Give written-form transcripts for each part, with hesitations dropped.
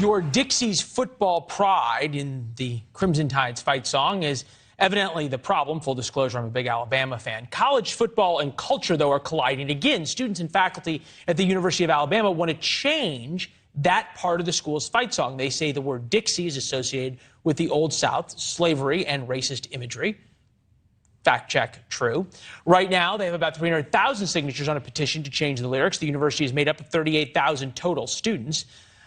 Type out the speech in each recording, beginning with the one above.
Your Dixie's football pride in the Crimson Tide's fight song is evidently the problem. Full disclosure, I'm a big Alabama fan. College football and culture, though, are colliding again. Students and faculty at the University of Alabama want to change that part of the school's fight song. They say the word Dixie is associated with the Old South, slavery, and racist imagery. Fact check, true. Right now, they have about 300,000 signatures on a petition to change the lyrics. The university is made up of 38,000 total students.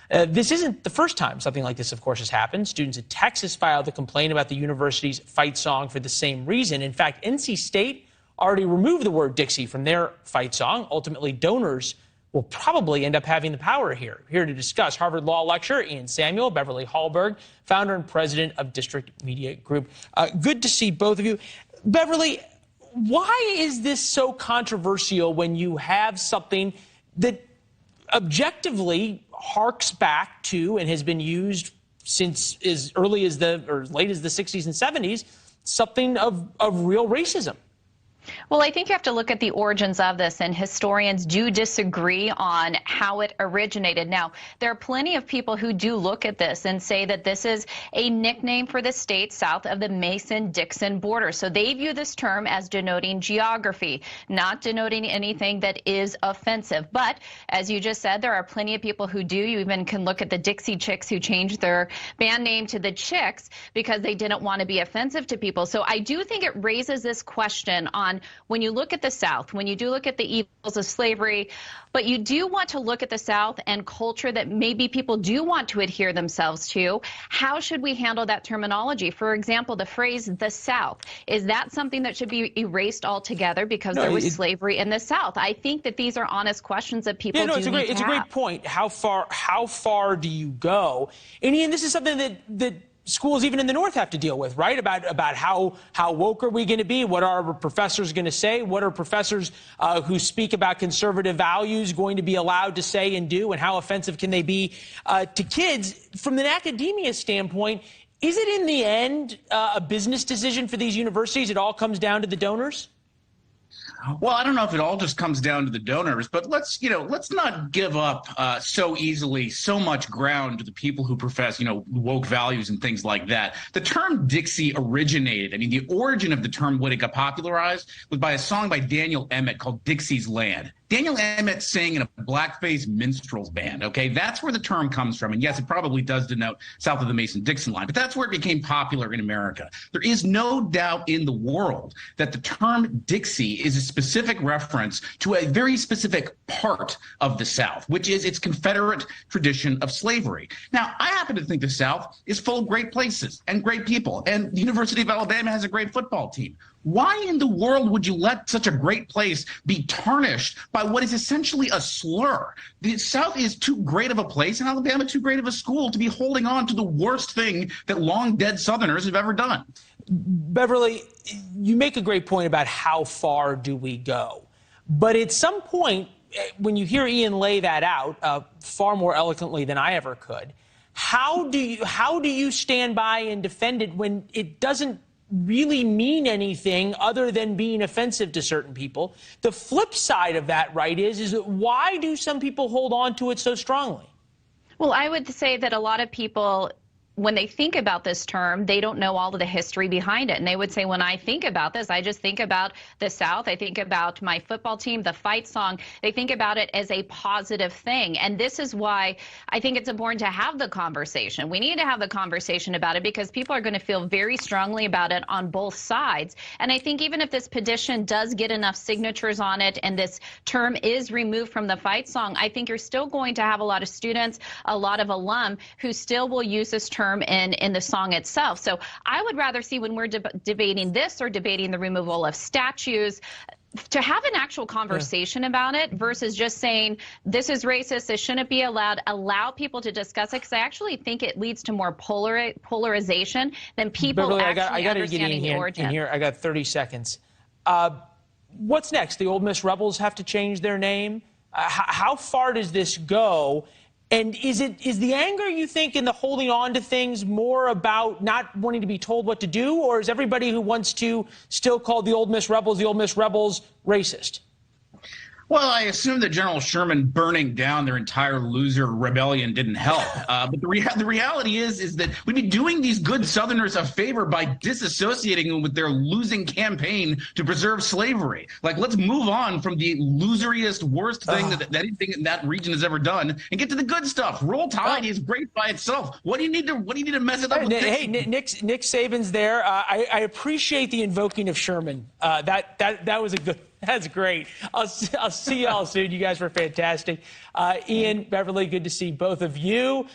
This isn't the first time something like this, of course, has happened. Students at Texas filed a complaint about the university's fight song for the same reason. In fact, NC State already removed the word Dixie from their fight song. Ultimately, donors will probably end up having the power here. Here to discuss, Harvard Law lecturer Ian Samuel, Beverly Hallberg, founder and president of District Media Group. Good to see both of you. Beverly, why is this so controversial when you have something that objectively harks back to and has been used since as early as late as the 60s and 70s, something of real racism? Well, I think you have to look at the origins of this, and historians do disagree on how it originated. Now, there are plenty of people who do look at this and say that this is a nickname for the state south of the Mason-Dixon border. So they view this term as denoting geography, not denoting anything that is offensive. But as you just said, there are plenty of people who do. You even can look at the Dixie Chicks who changed their band name to the Chicks because they didn't want to be offensive to people. So I do think it raises this question on when you look at the South, when you do look at the evils of slavery, but you do want to look at the South and culture that maybe people do want to adhere themselves to, how should we handle that terminology? For example, the phrase the South, is that something that should be erased altogether because there was slavery in the South? I think that these are honest questions that people do need to have. It's a great point. How far do you go? And Ian, this is something that schools even in the North have to deal with, right? About how woke are we going to be? What are our professors going to say? What are professors who speak about conservative values going to be allowed to say and do? And how offensive can they be to kids? From an academia standpoint, is it in the end a business decision for these universities? It all comes down to the donors? Well, I don't know if it all just comes down to the donors, but let's not give up so easily so much ground to the people who profess, woke values and things like that. The term Dixie originated. I mean, the origin of the term, when it got popularized, was by a song by Daniel Emmett called Dixie's Land. Daniel Emmett sang in a blackface minstrels band, okay? That's where the term comes from. And yes, it probably does denote south of the Mason-Dixon line, but that's where it became popular in America. There is no doubt in the world that the term Dixie is a specific reference to a very specific part of the South, which is its Confederate tradition of slavery. Now, I happen to think the South is full of great places and great people, and the University of Alabama has a great football team. Why in the world would you let such a great place be tarnished by what is essentially a slur? The South is too great of a place, and Alabama too great of a school to be holding on to the worst thing that long dead Southerners have ever done. Beverly, you make a great point about how far do we go. But at some point, when you hear Ian lay that out far more eloquently than I ever could, how do you stand by and defend it when it doesn't really mean anything other than being offensive to certain people? The flip side of that, right, is that why do some people hold on to it so strongly? Well, I would say that a lot of people, when they think about this term, they don't know all of the history behind it. And they would say, when I think about this, I just think about the South. I think about my football team, the fight song. They think about it as a positive thing. And this is why I think it's important to have the conversation. We need to have the conversation about it because people are going to feel very strongly about it on both sides. And I think even if this petition does get enough signatures on it and this term is removed from the fight song, I think you're still going to have a lot of students, a lot of alum who still will use this term in the song itself. So I would rather see, when we're debating this or debating the removal of statues, to have an actual conversation about it versus just saying this is racist, this shouldn't be allowed. Allow people to discuss it, because I actually think it leads to more polarization than people Beverly, actually understanding the origin. I got 30 seconds. What's next? The Ole Miss Rebels have to change their name? How far does this go? And is the anger, you think, in the holding on to things more about not wanting to be told what to do, or is everybody who wants to still call the Ole Miss Rebels racist? Well, I assume that General Sherman burning down their entire loser rebellion didn't help. But the reality is that we'd be doing these good Southerners a favor by disassociating them with their losing campaign to preserve slavery. Like, let's move on from the loseriest, worst thing that anything in that region has ever done and get to the good stuff. Roll Tide is great by itself. What do you need to mess it up with? Hey, Nick Saban's there. I appreciate the invoking of Sherman. That was a good. That's great. I'll see y'all soon. You guys were fantastic. Ian, Beverly, good to see both of you.